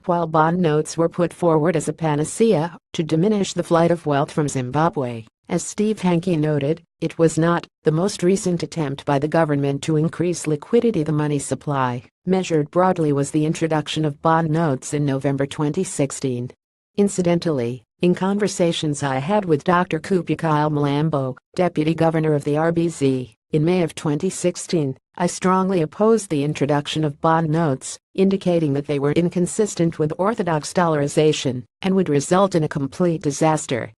while bond notes were put forward as a panacea to diminish the flight of wealth from Zimbabwe. As Steve Hanke noted, it was not the most recent attempt by the government to increase liquidity. The money supply, measured broadly, was the introduction of bond notes in November 2016. Incidentally, in conversations I had with Dr. Kupikile Malambo, deputy governor of the RBZ, in May of 2016, I strongly opposed the introduction of bond notes, indicating that they were inconsistent with orthodox dollarization and would result in a complete disaster.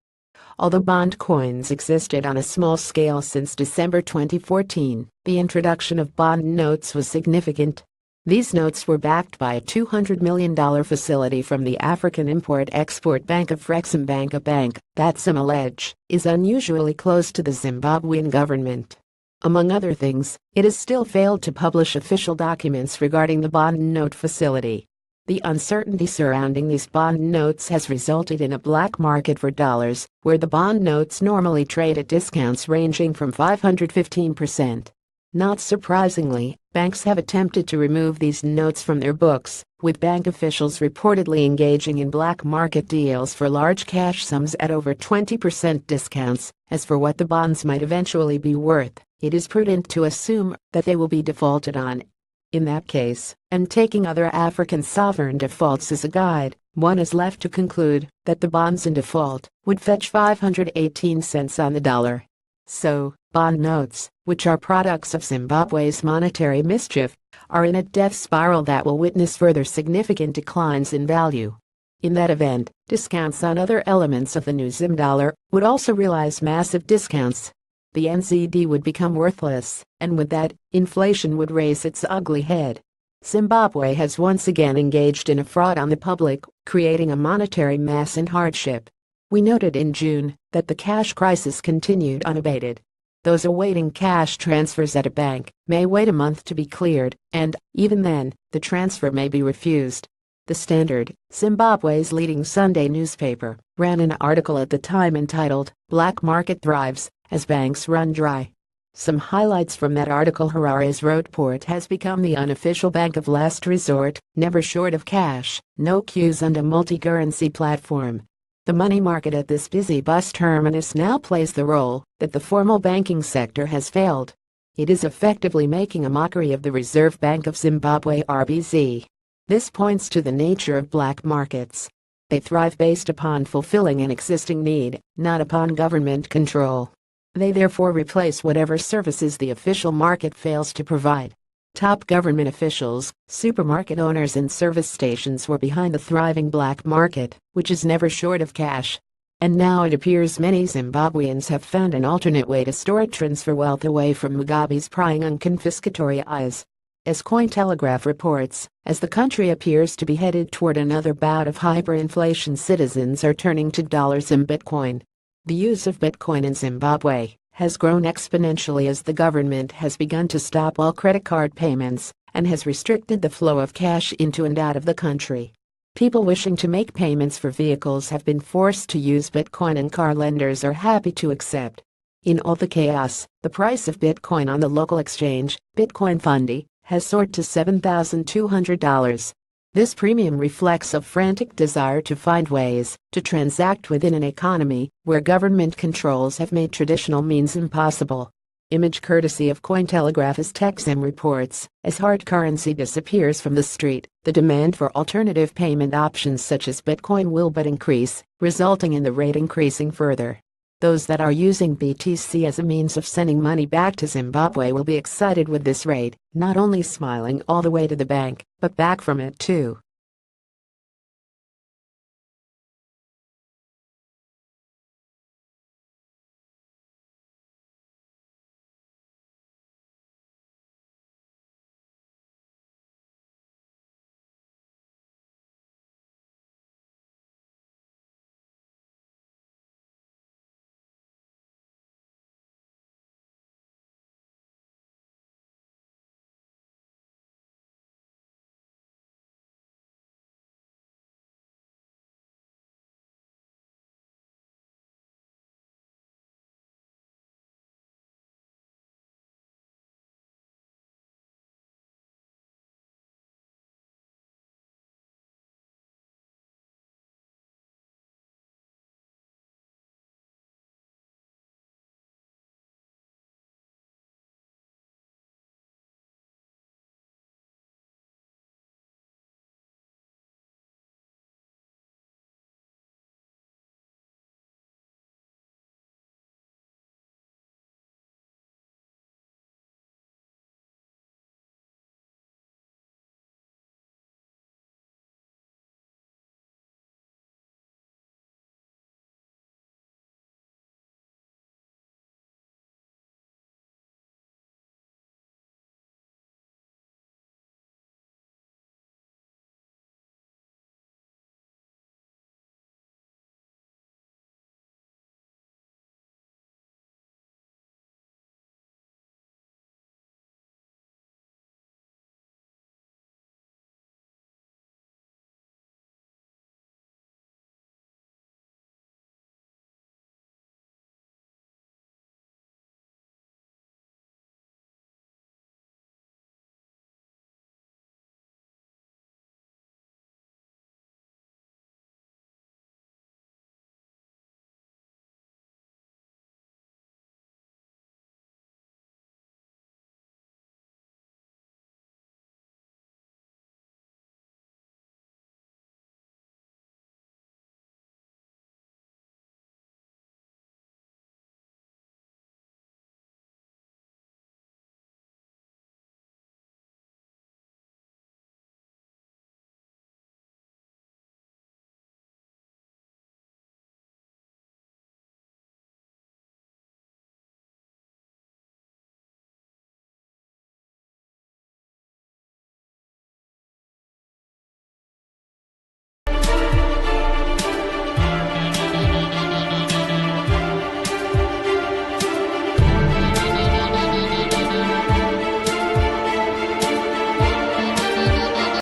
Although bond coins existed on a small scale since December 2014, the introduction of bond notes was significant. These notes were backed by a $200 million facility from the African Import-Export Bank of Afreximbank, a bank that some allege is unusually close to the Zimbabwean government. Among other things, it has still failed to publish official documents regarding the bond note facility. The uncertainty surrounding these bond notes has resulted in a black market for dollars, where the bond notes normally trade at discounts ranging from 515%. Not surprisingly, banks have attempted to remove these notes from their books, with bank officials reportedly engaging in black market deals for large cash sums at over 20% discounts. As for what the bonds might eventually be worth, it is prudent to assume that they will be defaulted on. In that case, and taking other African sovereign defaults as a guide, one is left to conclude that the bonds in default would fetch 518 cents on the dollar. So, bond notes, which are products of Zimbabwe's monetary mischief, are in a death spiral that will witness further significant declines in value. In that event, discounts on other elements of the new Zim dollar would also realize massive discounts. The NZD would become worthless, and with that, inflation would raise its ugly head. Zimbabwe has once again engaged in a fraud on the public, creating a monetary mess and hardship. We noted in June that the cash crisis continued unabated. Those awaiting cash transfers at a bank may wait a month to be cleared, and, even then, the transfer may be refused. The Standard, Zimbabwe's leading Sunday newspaper, ran an article at the time entitled, "Black Market Thrives as Banks Run Dry." Some highlights from that article: Harare's Roadport has become the unofficial bank of last resort, never short of cash, no queues, and a multi-currency platform. The money market at this busy bus terminus now plays the role that the formal banking sector has failed. It is effectively making a mockery of the Reserve Bank of Zimbabwe (RBZ). This points to the nature of black markets. They thrive based upon fulfilling an existing need, not upon government control. They therefore replace whatever services the official market fails to provide. Top government officials, supermarket owners, and service stations were behind the thriving black market, which is never short of cash. And now it appears many Zimbabweans have found an alternate way to store and transfer wealth away from Mugabe's prying and confiscatory eyes. As Cointelegraph reports, as the country appears to be headed toward another bout of hyperinflation, citizens are turning to dollars and Bitcoin. The use of Bitcoin in Zimbabwe has grown exponentially as the government has begun to stop all credit card payments and has restricted the flow of cash into and out of the country. People wishing to make payments for vehicles have been forced to use Bitcoin, and car lenders are happy to accept. In all the chaos, the price of Bitcoin on the local exchange, Bitcoin Fundi, has soared to $7,200. This premium reflects a frantic desire to find ways to transact within an economy where government controls have made traditional means impossible. Image courtesy of Cointelegraph. As Techzim reports, as hard currency disappears from the street, the demand for alternative payment options such as Bitcoin will but increase, resulting in the rate increasing further. Those that are using BTC as a means of sending money back to Zimbabwe will be excited with this rate, not only smiling all the way to the bank, but back from it too.